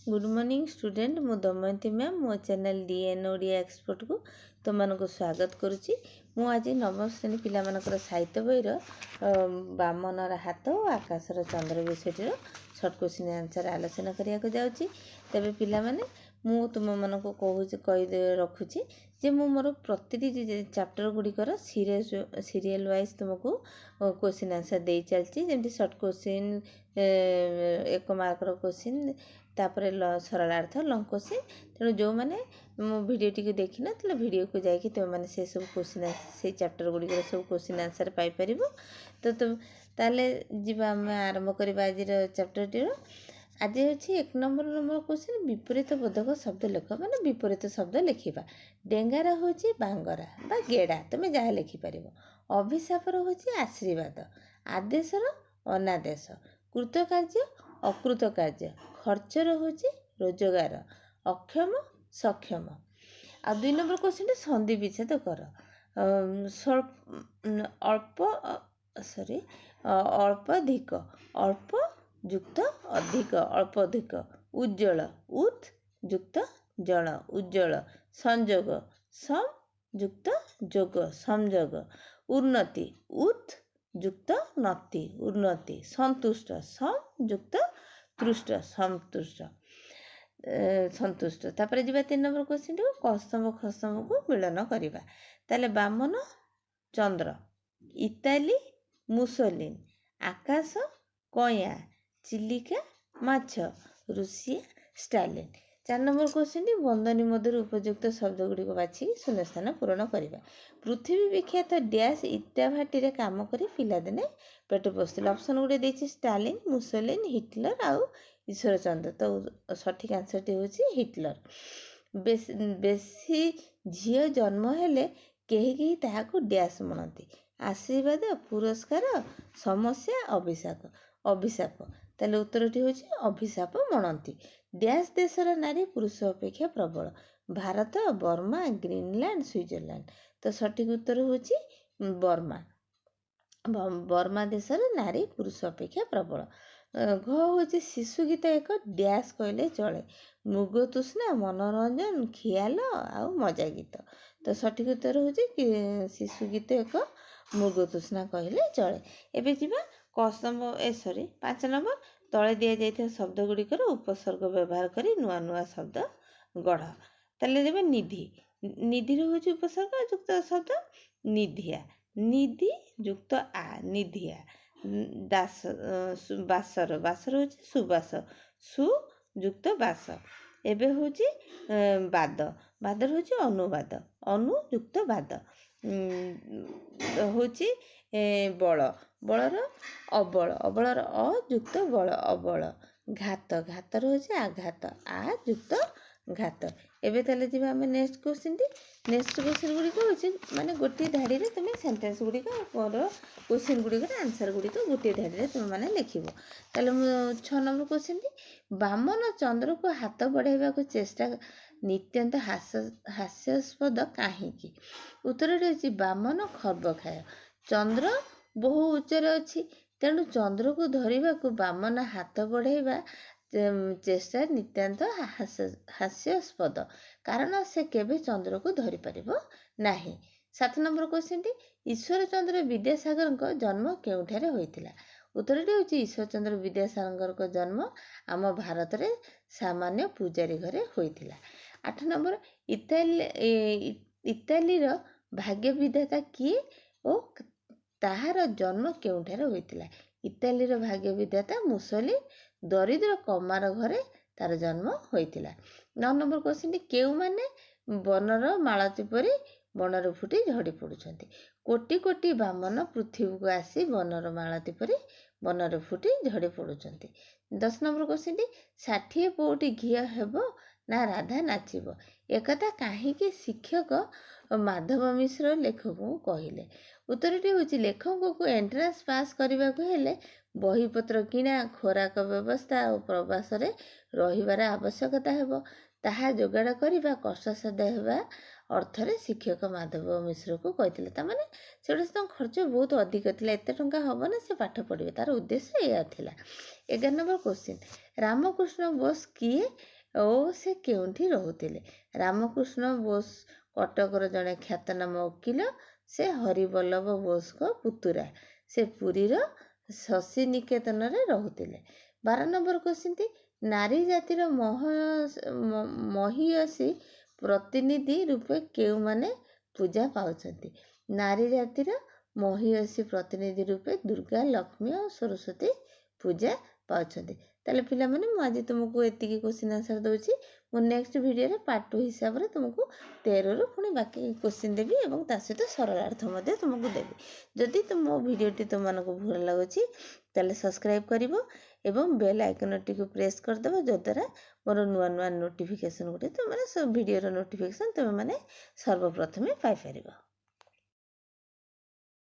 Good morning student मु Damayanti ma'am मो channel DN Odia expert को तुम मानक स्वागत करुच्ची। मु आज नवम श्रेणी पिला मानकर साहित्य बहीर बामनर हाथ और आकाशर चंद्र विषय सर्ट क्वेश्चन आंसर आलोचना करने को जाऊँगी। तेबे पिला माने मु तुम मानक कही रखुची जे मु मोर प्रति चैप्टर गुड़िकर सीरियल वाइज तुमको क्वेश्चन आंसर दे चलती जमी सर्ट क्वेश्चन 1 मार्कर क्वेश्चन तापर सरलार्थ लंग क्वेश्चन। तेणु जो मैंने मो भिडटी को देखी ना भिडियो को जाकि तुम मैंने से सब क्वेश्चन से चैप्टर गुड़िक सब क्वेश्चन आंसर पाइपर। तो तुम ताले जीवा आम आरंभ करवा आज चैप्टर टी। आज हूँ 1 नंबर क्वेश्चन विपरीत बोधक शब्द लिख माने विपरीत शब्द लिखा। डेंगार हूँ बांगरा बा गेड़ा तुम्हें जहाँ लिखिपर। अभिशापर हूँ आशीर्वाद, आदेशर अनादेश, कृतकार्य अकृत कार्य, खर्चर हूँ रोजगार, अक्षम सक्षम। आ 2 नंबर क्वेश्चन संधि विच्छेद कर। अल्पाधिक अल्प युक्त अधिक अल्पाधिक, उज्ज्वल उत् युक्त जल उज्ज्वल, संजोग सम युक्त जोग संजोग, उन्नति उत् युक्त नति उन्नति, संतुष्ट सम युक्त तुष्ट संतुष्ट संतुष्ट। तापर जी 3 नंबर क्वेश्चन कस्तम खस्तम को मिलन करवा। ताले बामन चंद्र, इताली मुसोलिन, आकाश कया, चिलिका माछ, रुषिया स्टालिन। 4 नंबर क्वेश्चन बंदनी मध्य उपयुक्त शब्द गुड़िक बाछी शून्यस्थान पूरण करवा। पृथ्वी विख्यात डैश इटा भाटी काम कर पिलादिने पेट पोषुले। ऑप्शन गुड़े देछि स्टालिन, मुसोलिन, हिटलर आउ ईश्वर चंद्र। तो सठिक आंसर टी हूँ हिटलर। बेसी झील जन्म हेले केही केही ताहाकु डैश मनती, आशीर्वाद, पुरस्कार, समस्या, अभिशाप अभिशाप। ताले उत्तरटी हूँ अभिशाप मनती। डैश देशर नारी पुरुष अपेक्षा प्रबल, भारत, बर्मा, ग्रीनलैंड, स्विट्जरलैंड। तो सठिक उत्तर हूँ बर्मा। बर्मा देशर नारी पुरुष अपेक्षा प्रबल। घ हूँ शिशु गीत एक डैश कहले चले, मृग तृष्णा, मनोरंजन, ख्याल आउ मजा गीत। तो सठिक उत्तर हूँ शिशु गीत एक मृग तृष्णा कहले चले। एबे जीवा कस्तम 5 नंबर तले दि जाइए शब्द गुड़िकर उपसर्ग व्यवहार कर नुआ नुआ शब्द गढ़। ताले देबे निधि, निधि हूँ उपसर्ग युक्त शब्द निधिया, निधि युक्त आ निधिया। दास बासर, बासर हूँ सुबास, सु युक्त बास। एबे हूँ बाद, बादर हूँ अनुवाद, अनु युक्त बाद। हूँ बल, बलर अबल, अबलर अयुक्त बल अबल। घात, घातर हूँ आघात, आ युक्त घात। एबे ताले जीवा आमे नेक्स्ट क्वेश्चन गुड़िक हूँ माने गोटे धाड़ी रे तुम सेंटेंस गुड़िक क्वेश्चन गुड़िक आंसर गुड़िक गोटे धाड़ी रे तुम माने लिखिबो। ताले 6 नंबर क्वेश्चन बामन चंद्र को हाथ बढ़ाइबा को चेष्टा नित्यंत हास्यास्पद काहीकि। उत्तरटी हूँ बामन खर्ब खाय, चंद्र बहु उच्चरे अच्छी तेणु चंद्र को धरने को बामन हाथ बढ़ाइबा चेष्टा नित्यांत हास्यास्पद, कारण से केबे चंद्र को धरी परिबो नाही। 7 नंबर क्वेश्चन ईश्वर चंद्र विद्यासागर जन्म केउठारे होइतिला। उत्तरटी हूँ ईश्वर चंद्र विद्यासागर जन्म आम भारत रे सामान्य पूजारी घरे होइतिला। 8 नंबर इताली रो भाग्य विधाता किए और ताहार जन्म केउठारे होइतिला। इताली रो भाग्य विधाता मुसोलिन, दरिद्र कमार घरे तार जन्म होइतिला। 9 नंबर क्वेश्चन केउ माने बनर मालती परी बनर फुटी झड़ी पड़ुछंती। कोटि कोटि बामन पृथ्वी को आसी बनर मालती परी बनर फुटी झड़ी पड़ुछंती। 10 नंबर क्वेश्चन 60 पौटी घिया हेबो ना राधा नाचिबो, एकथा काहीकि शिक्षक माधव मिश्र लेखक को कहिले। उत्तरटी हूँ लेखक को एंट्रांस पास करने को हेले बहीपत्र किणा, खोराक व्यवस्था और प्रवास रे रहिबार आवश्यकता हेबो, ताहा जोगाड़ करने कष्टसाध्य हेबा अर्थरे शिक्षक माधव मिश्र को कही। तार से खर्च बहुत अधिक था, एत टंका हम ना से पाठ पढ़े, तार उद्देश्य यह था। 11 नंबर क्वेश्चन रामकृष्ण बोस किए ଓ ସେ କେଉଁଠି ରହୁଥିଲେ। ରାମକୃଷ୍ଣ ବୋଷ କଟକର ଜଣେ ଖ୍ୟାତନାମା ଓକିଲ। ସେ ହରିବଲ୍ଲଭ ବୋଷଙ୍କ ପୁତୁରା। ସେ ପୁରୀର ଶଶୀ ନିକେତନରେ ରହୁଥିଲେ। 12 ନମ୍ବର କ୍ୱେଶ୍ଚିନ୍ଟି, ନାରୀ ଜାତିର ମହିୟସୀ ପ୍ରତିନିଧି ରୂପେ କେଉଁମାନେ ପୂଜା ପାଉଛନ୍ତି? ନାରୀ ଜାତିର ମହିୟସୀ ପ୍ରତିନିଧି ରୂପେ ଦୁର୍ଗା, ଲକ୍ଷ୍ମୀ ଓ ସରସ୍ୱତୀ ପୂଜା ପାଉଛନ୍ତି। ତାହେଲେ ପିଲାମାନେ ମୁଁ ଆଜି ତୁମକୁ ଏତିକି କ୍ୱେଶ୍ଚିନ୍ ଆନ୍ସର୍ ଦେଉଛି। ମୁଁ ନେକ୍ସଟ ଭିଡ଼ିଓରେ ପାର୍ଟ 2 ହିସାବରେ ତୁମକୁ 13ରୁ ପୁଣି ବାକି କ୍ୱେଶ୍ଚିନ୍ ଦେବି ଏବଂ ତା ସହିତ ସରଳାର୍ଥ ମଧ୍ୟ ତୁମକୁ ଦେବି। ଯଦି ମୋ ଭିଡ଼ିଓଟି ତୁମମାନଙ୍କୁ ଭଲ ଲାଗୁଛି ତାହେଲେ ସବସ୍କ୍ରାଇବ୍ କରିବ ଏବଂ ବେଲ୍ ଆଇକନ୍ଟିକୁ ପ୍ରେସ୍ କରିଦେବ, ଯଦ୍ୱାରା ମୋର ନୂଆ ନୂଆ ନୋଟିଫିକେସନ୍ ଗୁଡ଼ିକ ତୁମେ ଭିଡ଼ିଓର ନୋଟିଫିକେସନ୍ ତୁମେମାନେ ସର୍ବପ୍ରଥମେ ପାଇପାରିବ।